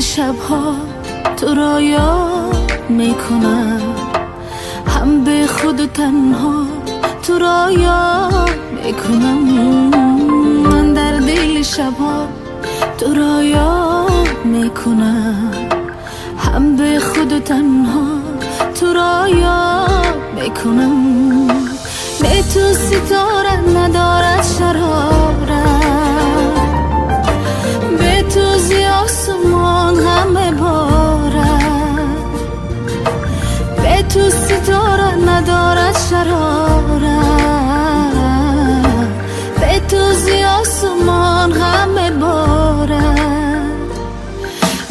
شبها تو را یاد میکنم، هم به خود و تنها تو را یاد میکنم. من در دل شبها تو را یاد میکنم، هم به خود و تنها تو را یاد میکنم. به تو ستاره ندارد شرارت، به تو زی آسمان همه بارد. به تو ستاره ندارد شرارت، به تو زی آسمان همه بارد.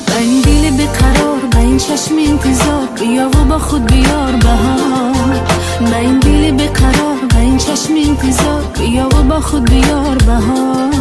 با این دل بیقرار، با این چشم انتظار، بیا و با خود بیار بهار. با این دل بیقرار، با این چشم انتظار، بیا و با خود بیار بهار.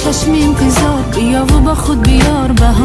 چشم انتظار، بیا و با خود بیار بهار.